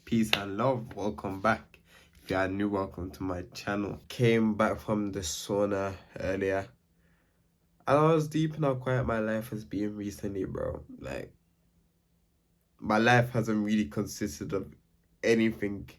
Peace and love. Welcome back. If you are new, welcome to my channel. Came back from the sauna earlier. And I was deep in how quiet my life has been recently, bro. Like, my life hasn't really consisted of anything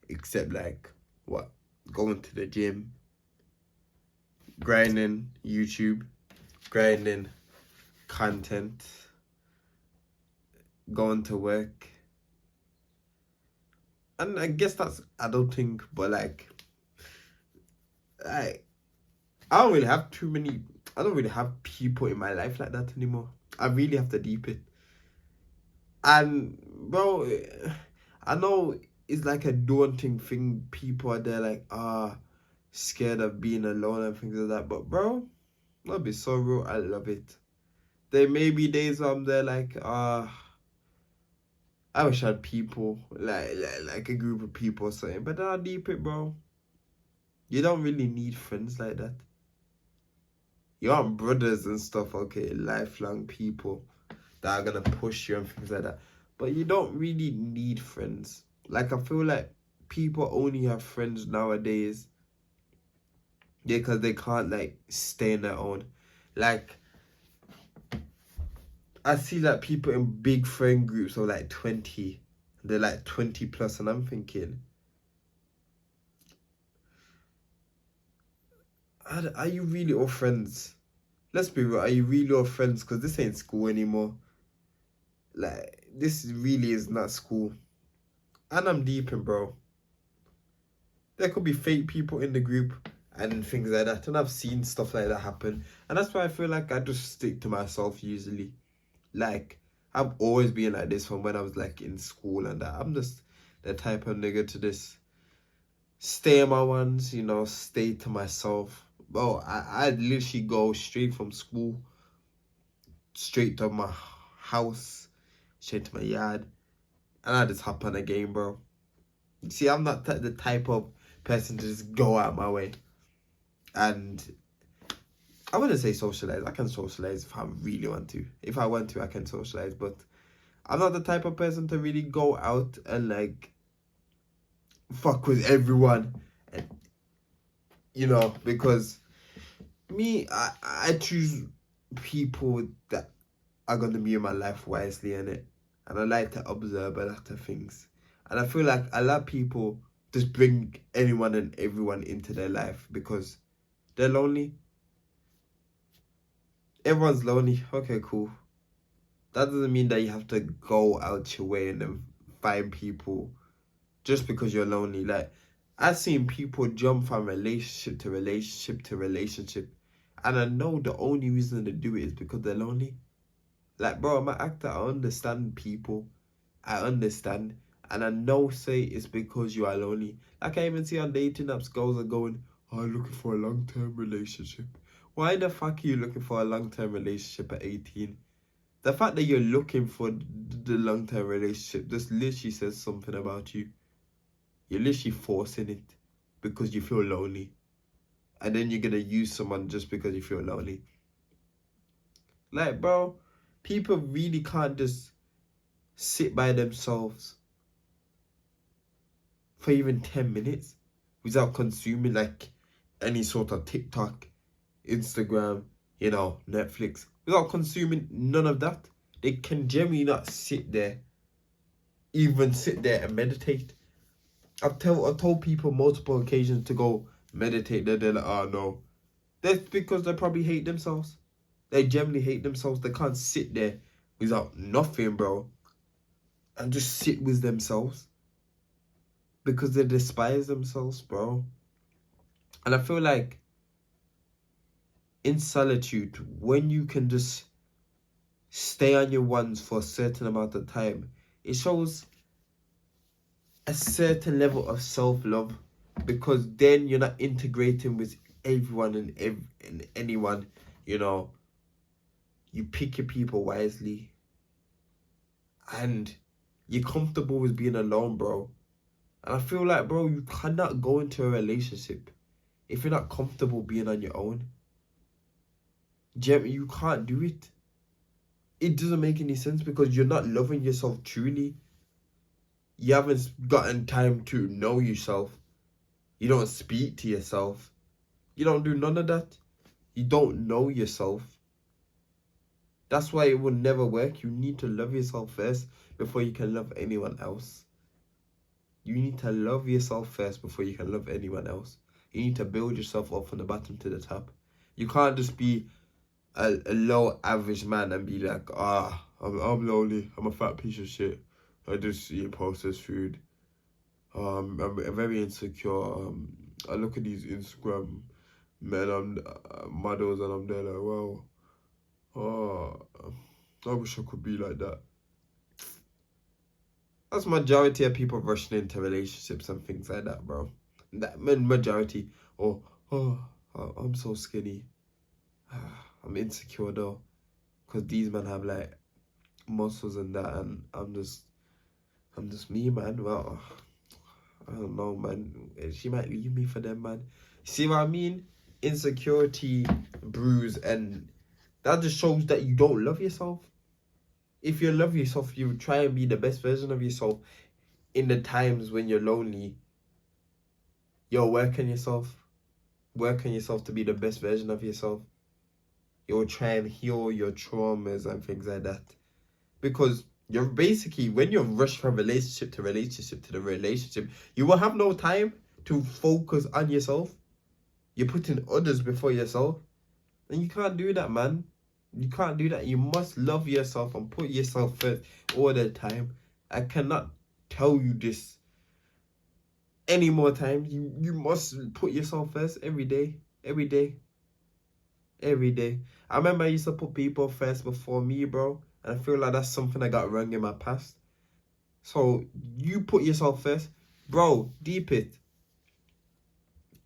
except, like, what? Going to the gym, grinding YouTube, grinding content, going to work. And I guess that's adulting, but like I don't really have I don't really have people in my life like that anymore. I really have to deep it. And bro, I know it's like a daunting thing. People are there like, scared of being alone and things like that. But bro, I'll be so real, I love it. There may be days where I'm there like, I wish I had people, like a group of people or something. But then I deep it, bro. You don't really need friends like that. You want brothers and stuff, okay, lifelong people that are gonna push you and things like that. But you don't really need friends. Like, I feel like people only have friends nowadays because they can't, like, stay on their own. Like, I see, like, people in big friend groups of, like, 20. They're, like, 20 plus, and I'm thinking, are you really all friends? Let's be real, are you really all friends? Because this ain't school anymore. Like, this really is not school. And I'm deeping, bro. There could be fake people in the group and things like that. And I've seen stuff like that happen. And that's why I feel like I just stick to myself usually. Like, I've always been like this from when I was like in school and that. I'm just the type of nigga to just stay in my ones, you know, stay to myself. Bro, I'd literally go straight from school, straight to my house, straight to my yard. And I just hop on a game, bro. See, I'm not the type of person to just go out my way. And I wouldn't say socialize. I can socialize if I really want to. If I want to, I can socialize. But I'm not the type of person to really go out and, like, fuck with everyone. And, you know, because me, I choose people that are going to be in my life wisely, innit? And I like to observe a lot of things. And I feel like a lot of people just bring anyone and everyone into their life because they're lonely. Everyone's lonely. Okay, cool. That doesn't mean that you have to go out your way and then find people just because you're lonely. Like, I've seen people jump from relationship to relationship to relationship. And I know the only reason they do it is because they're lonely. Like, bro, I'm an actor. I understand people. I understand. And I know, say, it's because you are lonely. Like, I even see on dating apps, girls are going, I'm looking for a long-term relationship. Why the fuck are you looking for a long-term relationship at 18? The fact that you're looking for the long-term relationship just literally says something about you. You're literally forcing it because you feel lonely. And then you're going to use someone just because you feel lonely. Like, bro, people really can't just sit by themselves for even 10 minutes without consuming like any sort of TikTok, Instagram, you know, Netflix, without consuming none of that. They can generally not sit there, even sit there and meditate. I've told people multiple occasions to go meditate. They're like, oh no. That's because they probably hate themselves. They generally hate themselves. They can't sit there without nothing, bro, and just sit with themselves because they despise themselves, bro. And I feel like in solitude, when you can just stay on your ones for a certain amount of time, it shows a certain level of self-love, because then you're not integrating with everyone and anyone, you know. You pick your people wisely and you're comfortable with being alone, bro. And I feel like, bro, you cannot go into a relationship if you're not comfortable being on your own. Jeremy, you can't do it. It doesn't make any sense because you're not loving yourself truly. You haven't gotten time to know yourself. You don't speak to yourself. You don't do none of that. You don't know yourself. That's why it will never work. You need to love yourself first before you can love anyone else. You need to love yourself first before you can love anyone else. You need to build yourself up from the bottom to the top. You can't just be a low average man and be like, I'm lonely. I'm a fat piece of shit. I just eat processed food. I'm very insecure. I look at these Instagram men, models, and I'm there like, well, I wish I could be like that. That's majority of people rushing into relationships and things like that, bro. That majority. Oh, I'm so skinny. I'm insecure though, cause these men have like muscles and that, and I'm just me, man. Well, I don't know, man. She might leave me for them, man. See what I mean? Insecurity, bruise, and that just shows that you don't love yourself. If you love yourself, you try and be the best version of yourself in the times when you're lonely. You'll work on yourself. Work on yourself to be the best version of yourself. You'll try and heal your traumas and things like that. Because you're basically, when you're rushed from relationship to relationship to the relationship, you will have no time to focus on yourself. You're putting others before yourself. And you can't do that, man. You can't do that. You must love yourself and put yourself first all the time. I cannot tell you this any more times. You must put yourself first every day. Every day. Every day. I remember I used to put people first before me, bro. And I feel like that's something I got wrong in my past. So you put yourself first. Bro, deep it.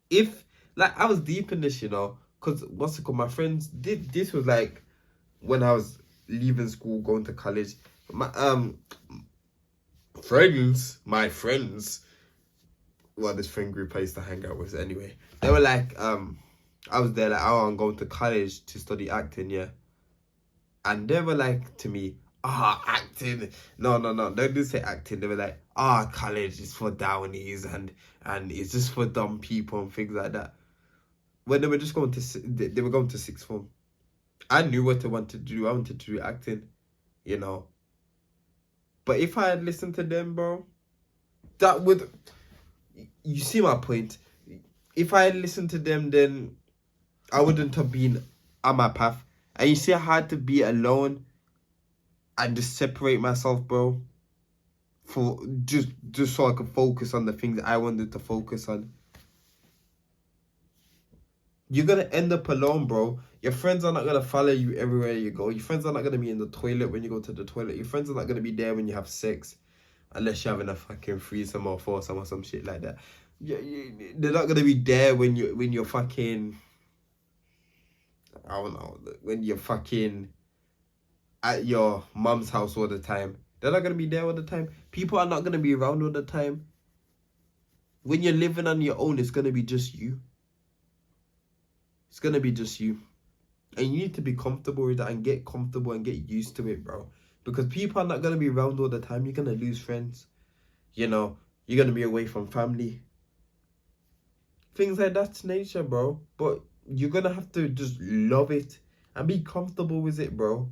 If, like, I was deep in this, you know. Because, what's it called? My friends did, this was like when I was leaving school, going to college. My my friends, well, this friend group I used to hang out with anyway. They were like, I was there like, oh, I'm going to college to study acting, yeah. And they were like to me, acting. No. They didn't say acting. They were like, college is for downies and it's just for dumb people and things like that. When they were just going to, they were going to sixth form. I knew what I wanted to do. I wanted to do acting, you know. But if I had listened to them, bro, that would, you see my point. If I had listened to them, then I wouldn't have been on my path. And you see, I had to be alone and just separate myself, bro, for just so I could focus on the things I wanted to focus on. You're gonna end up alone, bro. Your friends are not gonna follow you everywhere you go. Your friends are not gonna be in the toilet when you go to the toilet. Your friends are not gonna be there when you have sex, unless you're having a fucking threesome or foursome or some shit like that. They're not gonna be there when you're fucking, I don't know, when you're fucking at your mom's house all the time. They're not gonna be there all the time. People are not gonna be around all the time. When you're living on your own, it's gonna be just you. It's gonna be just you. And you need to be comfortable with that and get comfortable and get used to it, bro. Because people are not gonna be around all the time. You're gonna lose friends. You know, you're gonna be away from family. Things like that's nature, bro. But you're gonna have to just love it and be comfortable with it, bro.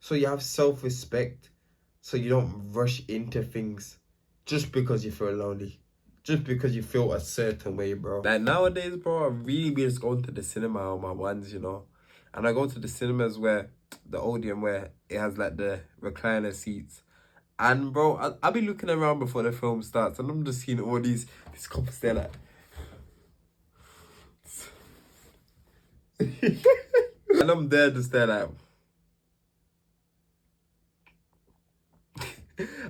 So you have self-respect. So you don't rush into things just because you feel lonely. Just because you feel a certain way, bro. Like nowadays, bro, I really be just going to the cinema on my ones, you know. And I go to the cinemas where, the Odeon, where it has like the recliner seats. And bro, I'll be looking around before the film starts and I'm just seeing all these couples there like. And I'm there just there like.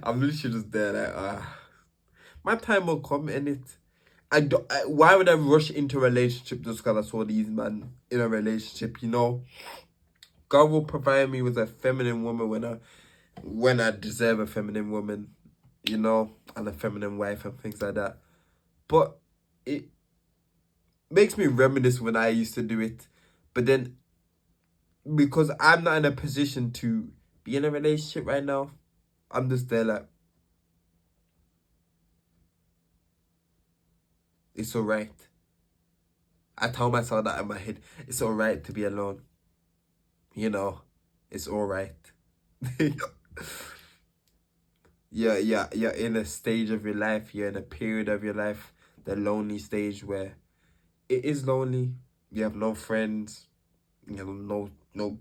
I'm literally just there like, my time will come in it. Why would I rush into a relationship just because I saw these men in a relationship, you know? God will provide me with a feminine woman when I deserve a feminine woman, you know, and a feminine wife and things like that. But it makes me reminisce when I used to do it. But then, because I'm not in a position to be in a relationship right now, I'm just there like, It's alright. I tell myself that in my head. It's alright to be alone. You know, it's alright. You're in a stage of your life, you're in a period of your life, the lonely stage where it is lonely. You have no friends, you know, no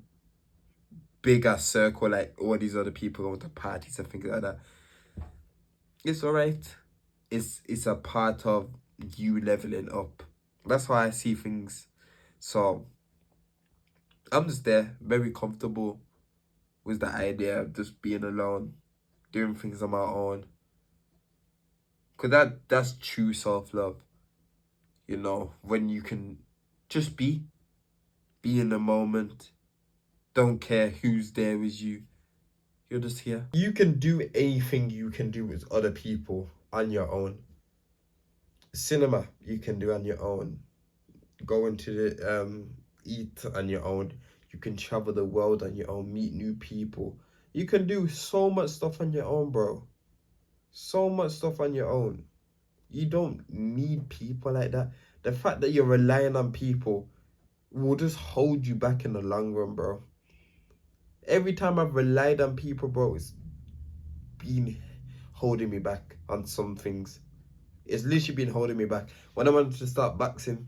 bigger circle like all these other people going to parties and things like that. It's alright. It's a part of you leveling up. That's how I see things. So I'm just there, very comfortable with the idea of just being alone, doing things on my own. Cause that's true self-love. You know, when you can just be in the moment, don't care who's there with you. You're just here. You can do anything you can do with other people on your own. Cinema, you can do on your own. Going to the eat on your own. You can travel the world on your own, meet new people. You can do so much stuff on your own, bro. So much stuff on your own. You don't need people like that. The fact that you're relying on people will just hold you back in the long run, bro. Every time I've relied on people, bro, it's been holding me back on some things. It's literally been holding me back. When I wanted to start boxing,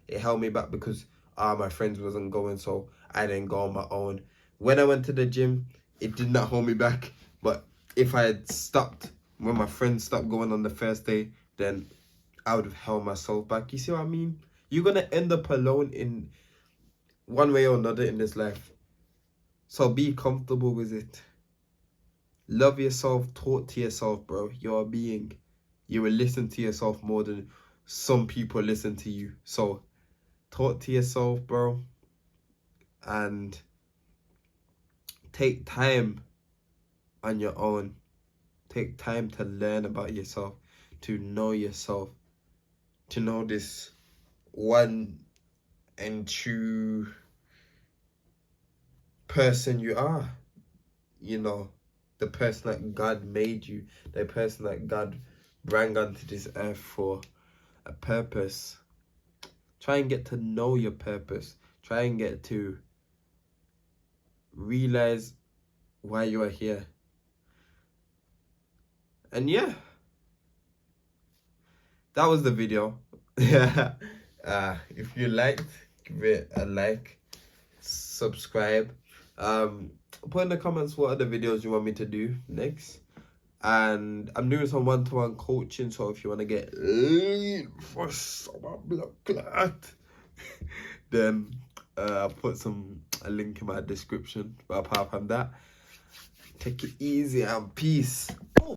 it held me back because my friends wasn't going, so I didn't go on my own. When I went to the gym, it did not hold me back. But if I had stopped when my friends stopped going on the first day, then I would have held myself back. You see what I mean? You're gonna end up alone in one way or another in this life. So be comfortable with it. Love yourself, talk to yourself, bro. You're a being. You will listen to yourself more than some people listen to you. So talk to yourself, bro. And take time on your own. Take time to learn about yourself, to know yourself, to know this one and true person you are. You know, the person that God made you, the person that God brought onto this earth for a purpose. Try and get to know your purpose. Try and get to realize why you are here. And yeah, that was the video. If you liked, give it a like, subscribe. Put in the comments what other videos you want me to do next. And I'm doing some one-to-one coaching, so if you want to get lean for some blood clot, then I'll put a link in my description. But apart from that, take it easy and peace.